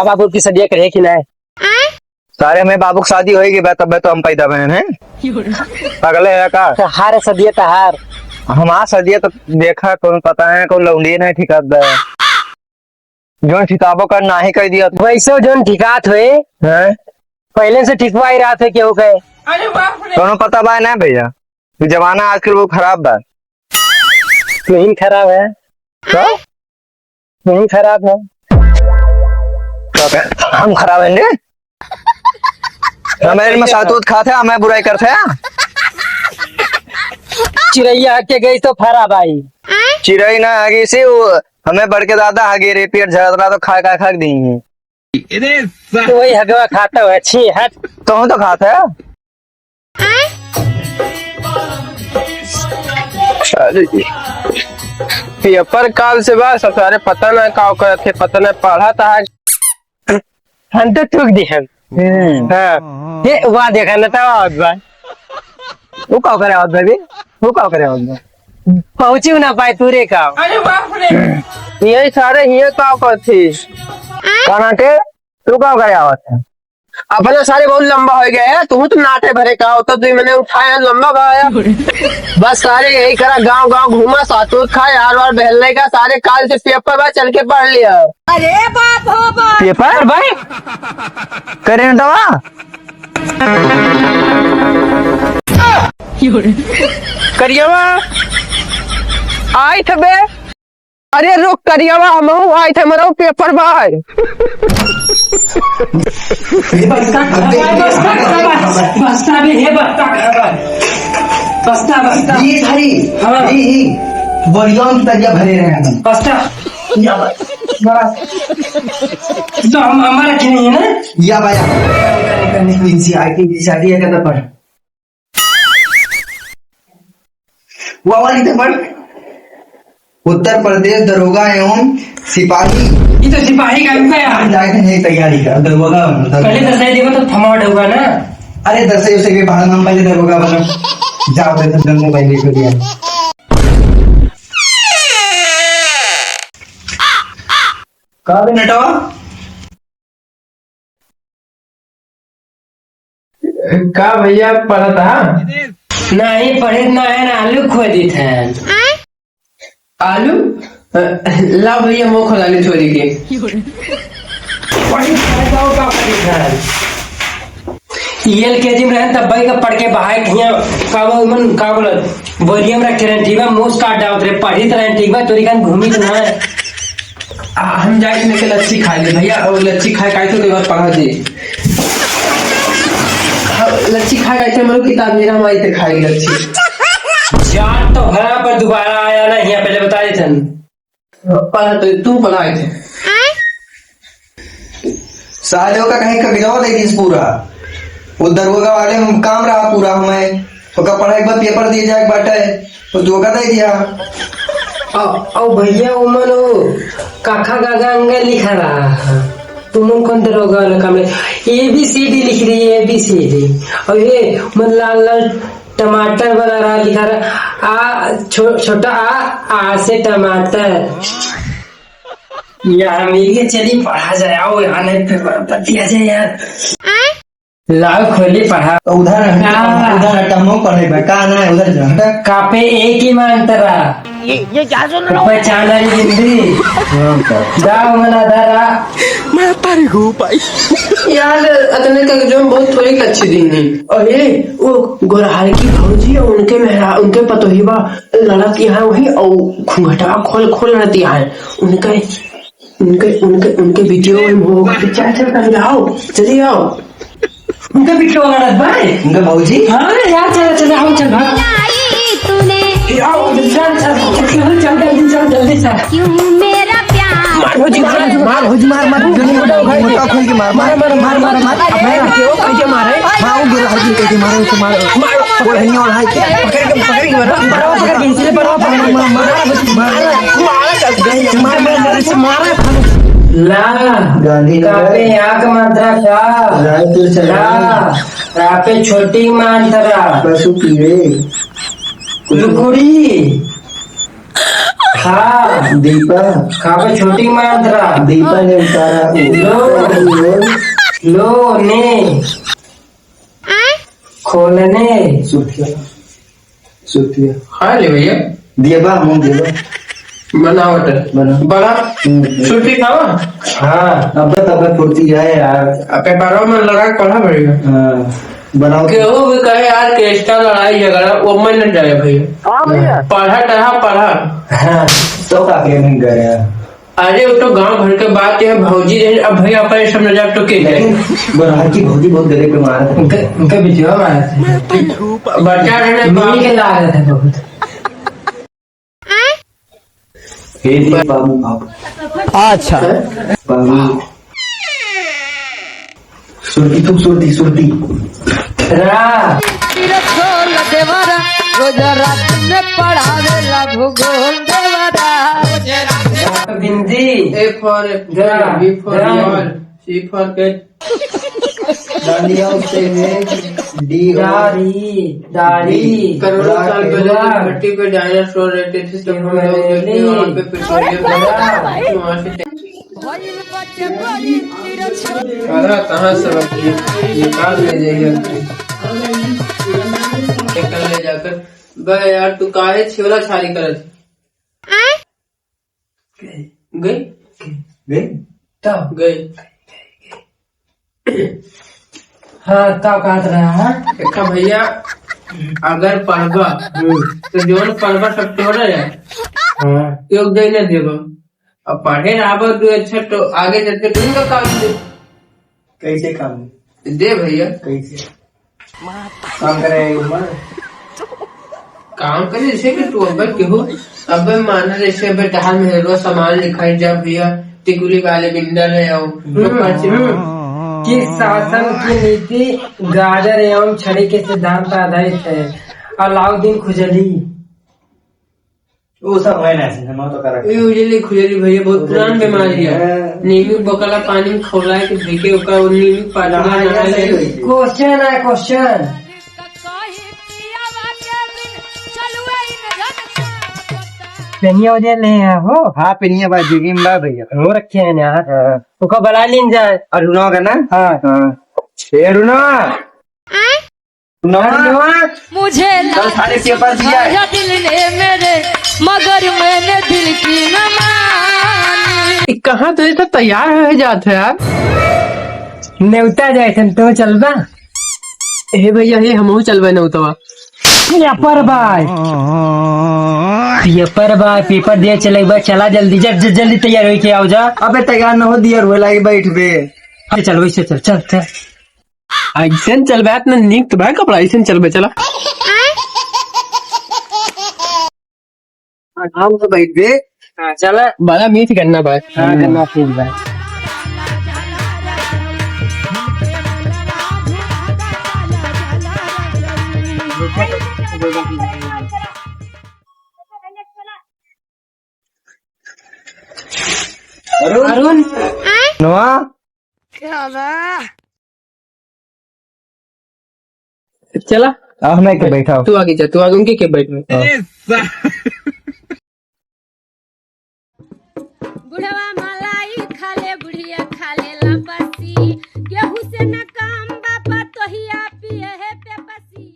बाबू की शादी करे कि नहीं? सारे में बाबू की शादी होगी तब तो हम पैदा बहन है पगले है का हार सदिया तहार हमारा सदिया तो देखा कौन पता है कौन लौंडी नहीं ठिका जो ठिकाबो कर ना ही कर दिया वैसे जो ठिकात हुए है पहले से ठिकवा ही रहा थे क्यों गए कौन पता बा ना भैया जमाना आजकल वो खराब बा नहीं खराब है नहीं खराब है हम खराब है हमारे में सातूत खाते हमें बुराई करते हैं चिड़ैया के गई तो खराब आई चिड़ई ना आगे से वो हमें बढ़ के दादा आगे रे पेट झगड़ा तो खा दी तो वही हगवा खाता है अच्छी हट तो खाते है पेपर काल से बस सारे पता न का करते पता न पढ़ा था हम तो ठुक दी हम हाँ ये वहाँ देखा ना था भाई वो क्या करे और भाई वो क्या करे और पहुंची ना पाए तूरे का ये सारे ये का करते कानाटे तू क्या करे आवत है अपने सारे बहुत लंबा हो गए है तुम तो नाटे भरे का होता तो मैंने उठाया लंबा गाया बस सारे यही करा गांव गांव घूमा सातूत खाए हार वार बहलने का सारे काल से पेपर बा चल के पढ़ लिया अरे बाप हो बाप पेपर भाई करे दवा करियावा आई थे बे अरे रुक करियावा हम आई थे मरो पेपर भाई बस्ता भी है बस्ता ये सारी वॉल्यूम तक भरे रहे हैं बस्ता तो हम हमारा क्यों नहीं है ना या भाई शादी है कहता पढ़ वो वाली तो पढ़ उत्तर प्रदेश दरोगा एवं सिपाही ये तो सिपाही का है जाके नहीं तैयारी कर दरोगा पहले दर्शाई देखो तो थमावट होगा ना अरे दर्शाई उसे के बाद हम पहले दरोगा बनो जाओ दे दंगे पहले को दिया कब नटवा का भैया पढ़ा था नहीं पढ़े ना है ना आलू खोदी थे आलू ला भैया मुँह खोला ली छोरी के एलकेजी में रहन तब भाई का पढ़ के बाहर किया काबो मन काबो बोरियम रख के ठीक बा मुंह काट डाउत रे पढ़ी तरह ठीक बा तोरी कान घूमी तो ना हम जाए में के लच्छी खा ले भैया और लच्छी खाए काहे तो बात पढ़ा दे लच्छी खाए काहे मरो किताब मेरा हमारी ते खाएगी लच्छी जान तो भरा पर दोबारा आया ना यहाँ पहले बता देते पढ़ा तो तू पढ़ाए थे सालों का कहीं का गिरवा दे दिस पूरा वो दरोगा वाले हम काम रहा पूरा हमें ओका पढ़ाई के बाद पेपर दिए जाए बाटे तो धोखा दे दिया ओ भैया उमन काका गागा अंगल लिखा रहा तुम कौन दरोगा वाला काम ABCD लिख रही है ABCD और ये मन लाल लाल टमाटर बना रहा लिखा रहा आ छोटा आ से टमाटर यार मेरी चली पढ़ा जाए आओ यहाँ नहीं पेपर दिया जाए यार लाल खोली पढ़ा उधर टमो पढ़े का ना उधर जा कापे एक ही मानतरा ये क्या सुन रहा हूँ पहचान रही जिंदगी जाओ मना धरा मैं तारी हो पाई यार अतने तक जो बहुत थोड़ी अच्छी दिन नहीं अरे वो गोरहाल की भौजी और उनके मेहरा उनके पतोहिबा लड़त यहाँ वही और घूंघटा खोल रहती है उनके उनके उनके उनके वीडियो में चल जाओ चलिए आओ उनका वीडियो लड़त भाई उनका भौजी हाँ यार चल आओ चल भाग आओ चल जल्दी चल क्यों मेरा प्यार भौजी मार मुर्गा खोल के मार अपने रखे हो कैसे मारे हाँ गिर हल्की कैसे मारे उसे मार वो हन्नी और हाई पकड़ के पकड़ के इसलिए मार ला गांधी कापे आग मात्रा का रायपुर चला कापे छोटी मात्रा पशु पीड़े लुकुड़ी खा दीपा खा पे छोटी मात्रा दीपा ने उतारा लो ने खोलने सुतिया खा ले भैया दिया बा मुंह दिया बनावट बना बड़ा छुट्टी खावा हाँ अब तब फुर्ती है यार पेपरों में लगा के पढ़ा पड़ेगा हाँ, बनाओ केहू भी कहे यार कि एक्स्ट्रा लड़ाई झगड़ा वो मन न जाए भैया पढ़ा टढ़ा पढ़ा हाँ तो काफी नहीं गए यार अरे वो तो गांव भर के बात है भौजी रहे अब भैया अपन समझ जा तो के बरहार की भौजी बहुत गले पे मारा था उनके बिटिया मारा थे बच्चा रहने मम्मी के ला रहे थे बहुत हे बाबू बाबू अच्छा बाबू सुरती सुरती रा बिंदी A for B for ball C for cat डालिया से डी दाढ़ी करोड़ों साल पहले जब धरती पे डायनासोर रहते थे तब हम लोग देखते वहाँ पे पेट्रोलियम वहाँ से आधा कहाँ से रखिए निकाल ले जाइए निकल ले जाकर बे यार तू काहे छिवला छारी करत गई तब गई हाँ तब काट रहा है देखा भैया अगर पढ़बा तो जोन पढ़बा सब तोड़ है हाँ योग दे न देबा अब पढ़े रहा तू अच्छा तो आगे चलते तुम का काम दे कैसे काम दे भैया कैसे काम करेगा काम करे जैसे कि तू अब केहू अब माना जैसे अब टहाल में रोज सामान लिखाई जा भैया टिकुली वाले बिंदर है आओ कि शासन की नीति गाजर एवं छड़ी के सिद्धांत आधारित है। अलाउद्दीन खुजली वो सब है ना हम तो कर ये उजली खुजली भैया बहुत पुरान बीमारी है नींबू बकला पानी में खौला के ढेके ओका नींबू पानी क्वेश्चन है क्वेश्चन पेनिया वजह ले हो हाँ पिनिया बात जुगी में बा भैया हो रखे हैं यार उसको बला लीन जाए अरुणा का ना हाँ अरुणा मुझे कल सारे पेपर दिया है। दिल ने मेरे मगर मैंने दिल की न मानी। कहाँ तो ये तैयार हो जाते यार नेवता जाए थे तो चलबा हे भैया हे हमहू चलबे न उतवा पेपर बाय पेपर दिए चले बा चला जल्दी जल्दी तैयार हो के आओ जा अबे तैयार न हो दिया रोए लागे बैठ बे चल वैसे चल चल चल ऐसे चलबे इतना नीक तो भाई कपड़ा ऐसे चलबे चला आराम से बैठ बे हाँ चला बड़ा मीठ करना भाई हाँ करना ठीक बाय अरुण नवा चला अब मैं के बैठा तू आगे जा तू आगे उनके के बैठ में बुढ़वा मलाई खा ले बुढ़िया खा ले लपसी गेहूं से न काम बापा तोहिया पिए है पेपसी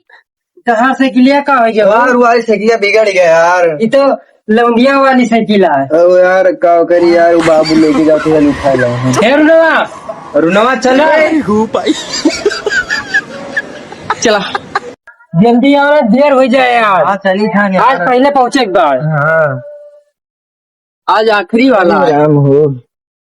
कहाँ साइकिलिया का हो गया यार वाली साइकिल बिगड़ गया यार ये तो लौंडिया वाली साइकिल है ओ यार का करी यार वो बाबू लेके जाते हैं उठा लाओ हे रुनवा अरुणवा चल चला जल्दी आना देर हो जाए यार हाँ चली था आज पहले पहुंचे एक बार हाँ आज आखिरी वाला है। राम हो